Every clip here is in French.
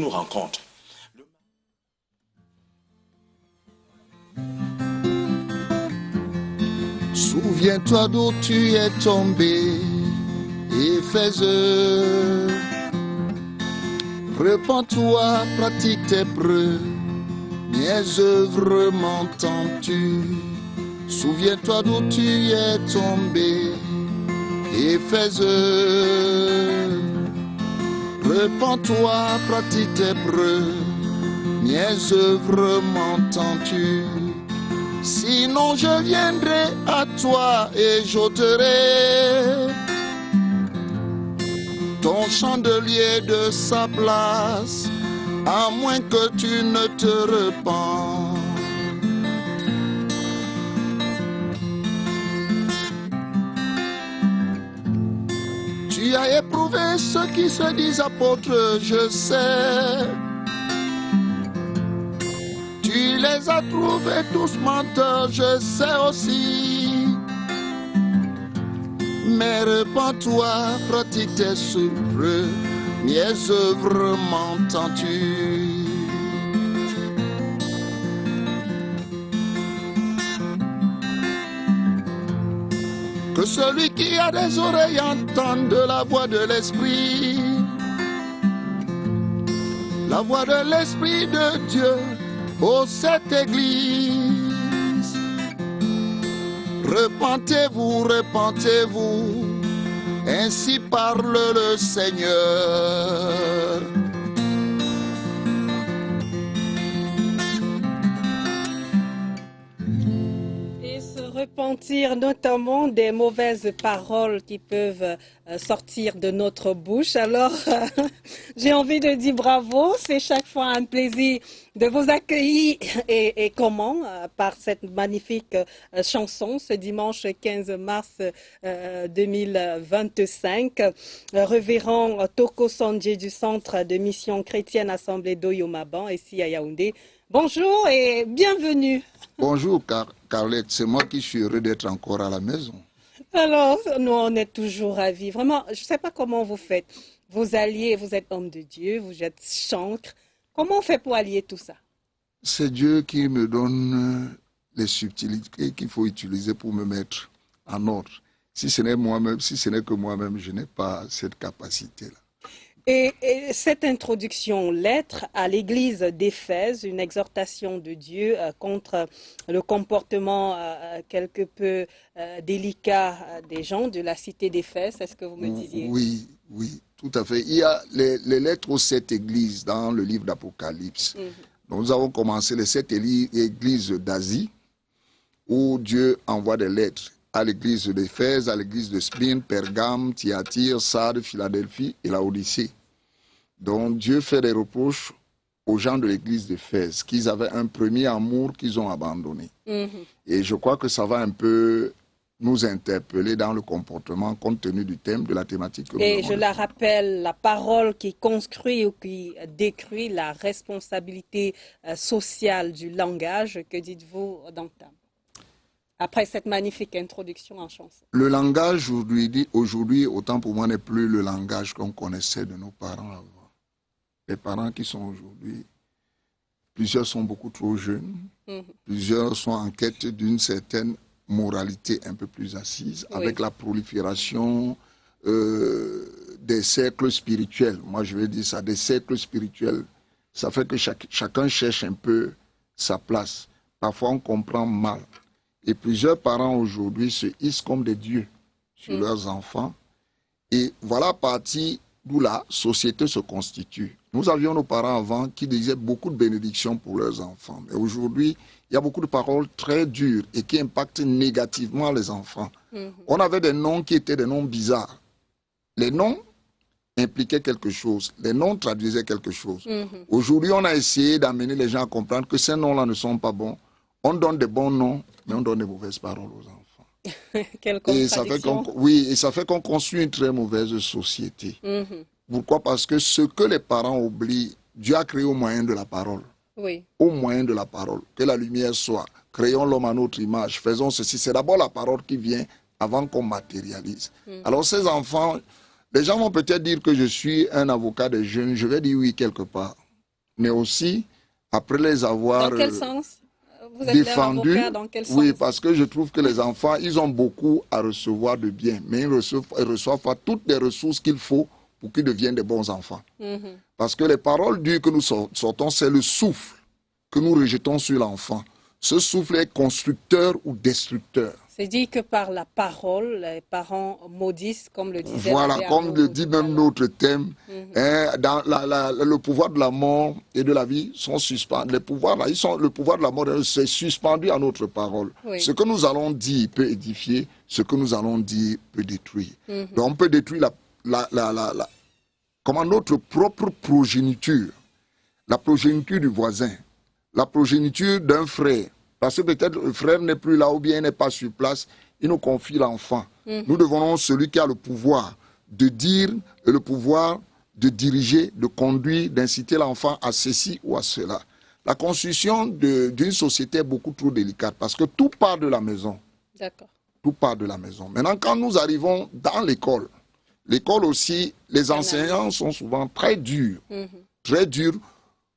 nous rencontre. Souviens-toi d'où tu es tombé, Éphèse. Repens-toi, pratique tes preuves, mes œuvres m'entends-tu. Souviens-toi d'où tu es tombé, Éphèse. Repens-toi, pratique tes preuves, mes œuvres m'entends-tu. Sinon je viendrai à toi et j'ôterai ton chandelier de sa place, à moins que tu ne te repens. Tu as éprouvé ceux qui se disent apôtres, je sais. Tu les as trouvés tous menteurs, je sais aussi. Mais repens-toi, pratique tes œuvres, mes œuvres m'entends-tu. Que celui qui a des oreilles entende la voix de l'Esprit. La voix de l'Esprit de Dieu, ô cette église. Repentez-vous, repentez-vous, ainsi parle le Seigneur. Repentir notamment des mauvaises paroles qui peuvent sortir de notre bouche. Alors, j'ai envie de dire bravo. C'est chaque fois un plaisir de vous accueillir et comment par cette magnifique chanson ce dimanche 15 mars 2025. Révérend Toko Sandje du Centre de Mission Chrétienne Assemblée d'Oyomaban, ici à Yaoundé. Bonjour et bienvenue. Bonjour Carlette, c'est moi qui suis heureux d'être encore à la maison. Alors, nous on est toujours ravis. Vraiment, je ne sais pas comment vous faites. Vous alliez, vous êtes homme de Dieu, vous êtes chantre. Comment on fait pour allier tout ça? C'est Dieu qui me donne les subtilités qu'il faut utiliser pour me mettre en ordre. Si ce n'est moi-même, si ce n'est que moi-même, je n'ai pas cette capacité-là. Et cette introduction, lettre à l'église d'Éphèse, une exhortation de Dieu contre le comportement quelque peu délicat des gens de la cité d'Éphèse, est-ce que vous me disiez? Oui, oui, tout à fait. Il y a les lettres aux 7 églises dans le livre d'Apocalypse. Donc, nous avons commencé les 7 églises d'Asie, où Dieu envoie des lettres à l'église d'Éphèse, à l'église de Smyrne, Pergame, Thyatire, Sardes, Philadelphie et Laodicée. Donc Dieu fait des reproches aux gens de l'église d'Éphèse, qu'ils avaient un premier amour qu'ils ont abandonné. Et je crois que ça va un peu nous interpeller dans le comportement compte tenu du thème, de la thématique que nous avons. Et je la rappelle, la parole qui construit ou qui décrit la responsabilité sociale du langage, que dites-vous d'entame? Après cette magnifique introduction en chanson. Le langage aujourd'hui, autant pour moi, n'est plus le langage qu'on connaissait de nos parents avant. Les parents qui sont aujourd'hui, plusieurs sont beaucoup trop jeunes, plusieurs sont en quête d'une certaine moralité un peu plus assise, avec la prolifération des cercles spirituels. Moi, je vais dire ça, des cercles spirituels. Ça fait que chacun cherche un peu sa place. Parfois, on comprend mal. Et plusieurs parents aujourd'hui se hissent comme des dieux sur leurs enfants. Et voilà partie d'où la société se constitue. Nous avions nos parents avant qui disaient beaucoup de bénédictions pour leurs enfants. Mais aujourd'hui, il y a beaucoup de paroles très dures et qui impactent négativement les enfants. On avait des noms qui étaient des noms bizarres. Les noms impliquaient quelque chose. Les noms traduisaient quelque chose. Aujourd'hui, on a essayé d'amener les gens à comprendre que ces noms-là ne sont pas bons. On donne des bons noms, mais on donne des mauvaises paroles aux enfants. Quelle contradiction. Et ça fait qu'on construit une très mauvaise société. Pourquoi? Parce que ce que les parents oublient, Dieu a créé au moyen de la parole. Au moyen de la parole. Que la lumière soit. Créons l'homme à notre image. Faisons ceci. C'est d'abord la parole qui vient avant qu'on matérialise. Alors ces enfants, les gens vont peut-être dire que je suis un avocat des jeunes. Je vais dire oui quelque part. mais aussi après les avoir Dans quel sens? Vous êtes leur défendus. avocat, dans quel sens? Oui, parce que je trouve que les enfants, ils ont beaucoup à recevoir de bien, mais ils ne reçoivent pas toutes les ressources qu'il faut pour qu'ils deviennent des bons enfants. Parce que les paroles dures que nous sortons, c'est le souffle que nous rejetons sur l'enfant. Ce souffle est constructeur ou destructeur. C'est dit que par la parole, les parents maudissent, comme le disait Voilà, l'abbé comme le Arnaud dit tout à même l'heure. notre thème, dans le pouvoir de la mort et de la vie sont suspendus. Les pouvoirs, là, le pouvoir de la mort c'est suspendu à notre parole. Oui. Ce que nous allons dire peut édifier, ce que nous allons dire peut détruire. Donc on peut détruire comment notre propre progéniture, la progéniture du voisin, la progéniture d'un frère. Parce que peut-être le frère n'est plus là ou bien il n'est pas sur place, il nous confie l'enfant. Nous devenons celui qui a le pouvoir de dire et le pouvoir de diriger, de conduire, d'inciter l'enfant à ceci ou à cela. La construction d'une société est beaucoup trop délicate parce que tout part de la maison. D'accord. Tout part de la maison. Maintenant, quand nous arrivons dans l'école, l'école aussi, les enseignants sont souvent très durs. Très durs.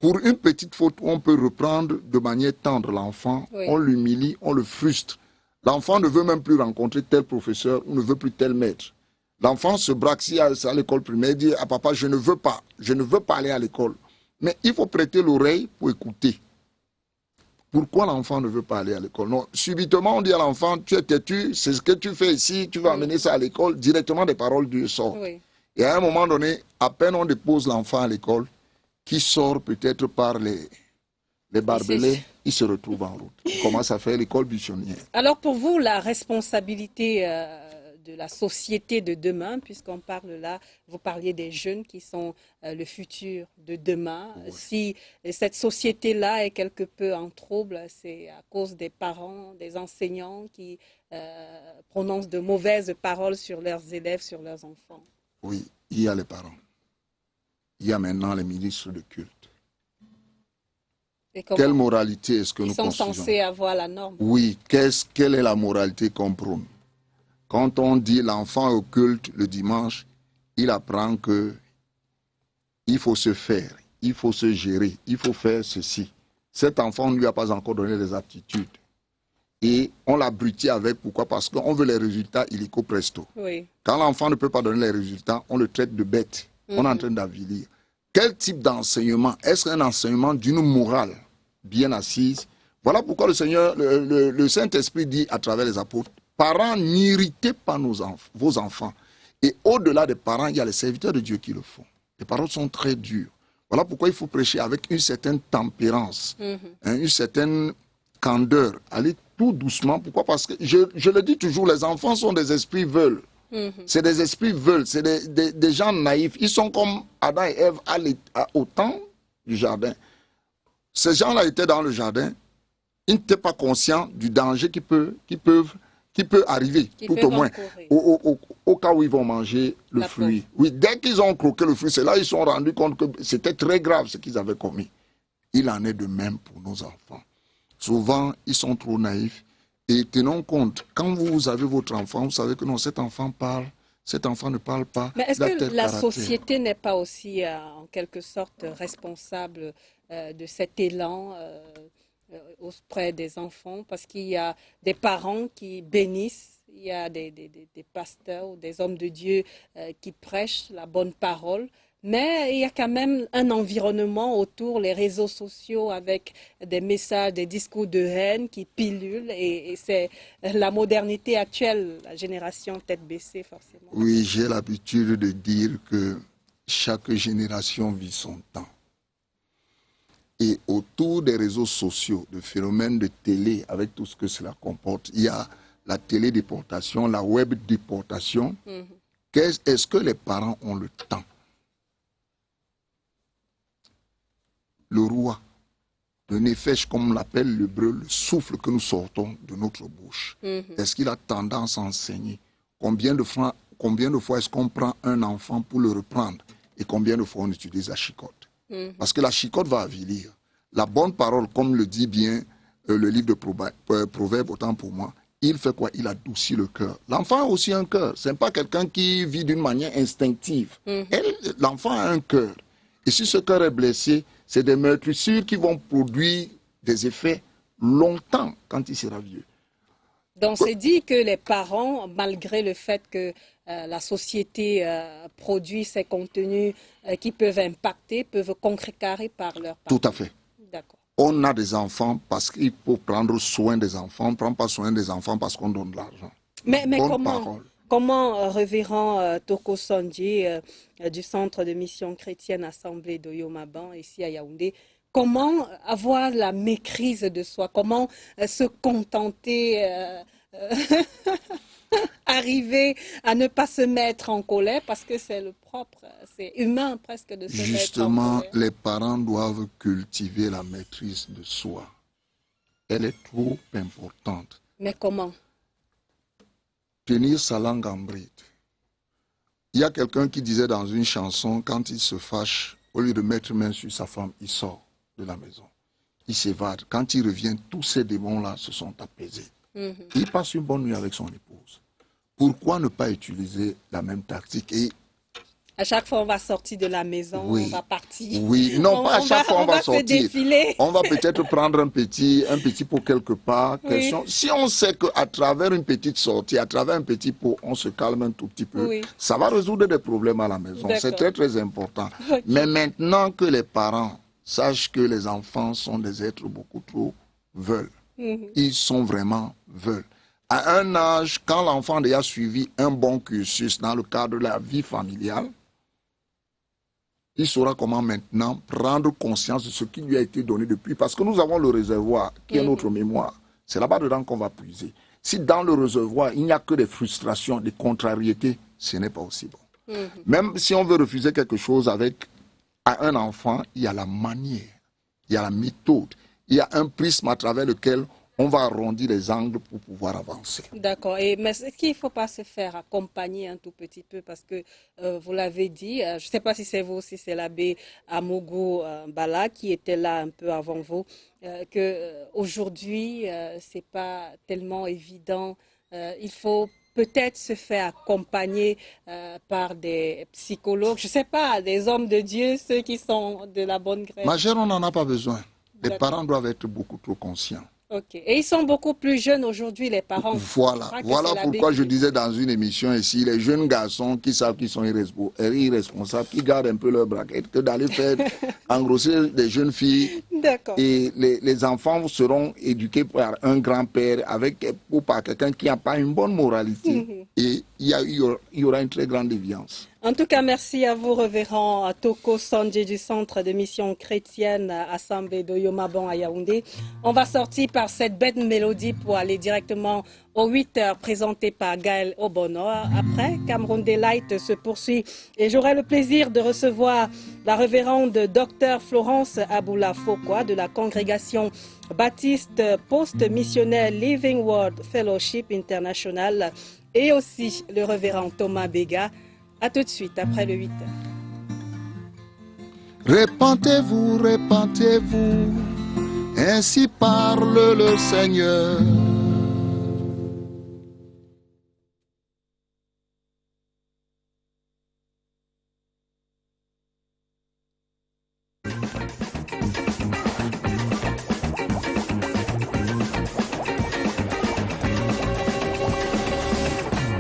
Pour une petite faute, on peut reprendre de manière tendre l'enfant, Oui. on l'humilie, on le frustre. L'enfant ne veut même plus rencontrer tel professeur ou ne veut plus tel maître. L'enfant se braque si à l'école primaire, il dit à papa, je ne veux pas aller à l'école. Mais il faut prêter l'oreille pour écouter. Pourquoi l'enfant ne veut pas aller à l'école? Non, subitement on dit à l'enfant, tu es têtu, c'est ce que tu fais ici, tu vas amener ça à l'école, directement des paroles du sort. Oui. Et à un moment donné, à peine on dépose l'enfant à l'école, qui sort peut-être par les barbelés, il se retrouve en route. Il commence à faire l'école buissonnière. Alors pour vous, la responsabilité de la société de demain, puisqu'on parle là, vous parliez des jeunes qui sont le futur de demain. Oui. Si cette société-là est quelque peu en trouble, c'est à cause des parents, des enseignants qui prononcent de mauvaises paroles sur leurs élèves, sur leurs enfants. Oui, il y a les parents. Il y a maintenant les ministres de culte. Quelle moralité est-ce que nous construisons? Ils sont censés avoir la norme. Oui, quelle est la moralité qu'on prône? Quand on dit l'enfant au culte le dimanche, il apprend que il faut se faire, il faut se gérer, il faut faire ceci. Cet enfant ne lui a pas encore donné les aptitudes. Et on l'abrutit avec, pourquoi? Parce qu'on veut les résultats illico presto. Oui. Quand l'enfant ne peut pas donner les résultats, on le traite de bête. On est en train d'avilir. Quel type d'enseignement? Est-ce un enseignement d'une morale bien assise? Voilà pourquoi le Seigneur, le Saint-Esprit dit à travers les apôtres, parents, n'irritez pas vos enfants. Et au-delà des parents, il y a les serviteurs de Dieu qui le font. Les paroles sont très dures. Voilà pourquoi il faut prêcher avec une certaine tempérance, une certaine candeur. Aller tout doucement. Pourquoi? Parce que, je le dis toujours, les enfants sont des esprits veulent. C'est des esprits veulent, c'est des gens naïfs. Ils sont comme Adam et Ève au temps du jardin. Ces gens-là étaient dans le jardin. Ils n'étaient pas conscients du danger qui peut arriver, tout au moins, au cas où ils vont manger le fruit. Oui, dès qu'ils ont croqué le fruit, c'est là qu'ils se sont rendus compte que c'était très grave ce qu'ils avaient commis. Il en est de même pour nos enfants. Souvent, ils sont trop naïfs. Et tenons compte, quand vous avez votre enfant, vous savez que non, cet enfant parle, cet enfant ne parle pas. Mais est-ce que la société n'est pas aussi, en quelque sorte, responsable de cet élan auprès des enfants? Parce qu'il y a des parents qui bénissent, il y a des pasteurs ou des hommes de Dieu qui prêchent la bonne parole. Mais il y a quand même un environnement autour, les réseaux sociaux avec des messages, des discours de haine qui pilulent. Et c'est la modernité actuelle, la génération tête baissée forcément. Oui, j'ai l'habitude de dire que chaque génération vit son temps. Et autour des réseaux sociaux, de phénomènes de télé, avec tout ce que cela comporte, il y a la télédéportation, la web déportation. Est-ce que les parents ont le temps? Le roi, le nefesh, comme on l'appelle l'hébreu, le souffle que nous sortons de notre bouche. Est-ce qu'il a tendance à enseigner? Combien de fois est-ce qu'on prend un enfant pour le reprendre? Et combien de fois on utilise la chicotte? Parce que la chicotte va avilir. La bonne parole, comme le dit bien le livre de Proverbes, autant pour moi, il fait quoi? Il adoucit le cœur. L'enfant a aussi un cœur. Ce n'est pas quelqu'un qui vit d'une manière instinctive. L'enfant a un cœur. Et si ce cœur est blessé, C'est des meurtrissures qui vont produire des effets longtemps quand il sera vieux. Donc, c'est dit que les parents, malgré le fait que la société produit ces contenus qui peuvent impacter, peuvent contrecarrer par leurs parents. Tout à fait. D'accord. On a des enfants parce qu'il faut prendre soin des enfants. On ne prend pas soin des enfants parce qu'on donne de l'argent. Mais comment révérend Toko Sondji du Centre de Mission chrétienne Assemblée de Yomaban, ici à Yaoundé, comment avoir la maîtrise de soi? Comment se contenter, arriver à ne pas se mettre en colère? Parce que c'est le propre, c'est humain presque de se mettre en colère. Justement, les parents doivent cultiver la maîtrise de soi. Elle est trop importante. Mais comment? Tenir sa langue en bride. Il y a quelqu'un qui disait dans une chanson, quand il se fâche, au lieu de mettre main sur sa femme, il sort de la maison. Il s'évade. Quand il revient, tous ces démons-là se sont apaisés. Il passe une bonne nuit avec son épouse. Pourquoi ne pas utiliser la même tactique? Et à chaque fois, on va sortir de la maison, on va partir. Oui, non, pas à chaque fois on va sortir. On va peut-être prendre un petit pot quelque part. Oui. Si on sait qu'à travers une petite sortie, à travers un petit pot, on se calme un tout petit peu, ça va résoudre des problèmes à la maison. C'est très, très important. Okay. Mais maintenant que les parents sachent que les enfants sont des êtres beaucoup trop veulent, ils sont vraiment veulent. À un âge, quand l'enfant a déjà suivi un bon cursus dans le cadre de la vie familiale, il saura comment maintenant prendre conscience de ce qui lui a été donné depuis. Parce que nous avons le réservoir qui est notre mémoire. C'est là-bas dedans qu'on va puiser. Si dans le réservoir, il n'y a que des frustrations, des contrariétés, ce n'est pas aussi bon. Même si on veut refuser quelque chose à un enfant, il y a la manière, il y a la méthode, il y a un prisme à travers lequel on va arrondir les angles pour pouvoir avancer. D'accord. Mais est-ce qu'il ne faut pas se faire accompagner un tout petit peu? Parce que vous l'avez dit, je ne sais pas si c'est vous, si c'est l'abbé Amougou Bala qui était là un peu avant vous, qu'aujourd'hui, ce n'est pas tellement évident. Il faut peut-être se faire accompagner par des psychologues, je ne sais pas, des hommes de Dieu, ceux qui sont de la bonne grève. Ma chère, on n'en a pas besoin. Les parents doivent être beaucoup trop conscients. Ok. Et ils sont beaucoup plus jeunes aujourd'hui, les parents. Voilà pourquoi je disais dans une émission ici, les jeunes garçons qui savent qu'ils sont irresponsables, qui gardent un peu leur braquette, que d'aller faire engrosser des jeunes filles. D'accord. Et les enfants seront éduqués par un grand-père ou par quelqu'un qui n'a pas une bonne moralité. Et il y aura une très grande déviance. En tout cas, merci à vous, révérend Toko Sondji du Centre de Mission chrétienne Assemblée de Yomaban à Yaoundé. On va sortir par cette belle mélodie pour aller directement aux 8h présentées par Gaël Obono. Après, Cameroun Delight se poursuit et j'aurai le plaisir de recevoir la révérende Dr Florence Aboula Fokwa de la congrégation baptiste post-missionnaire Living Word Fellowship International et aussi le révérend Thomas Bega. A tout de suite, après le 8h. Répentez-vous, répentez-vous, ainsi parle le Seigneur.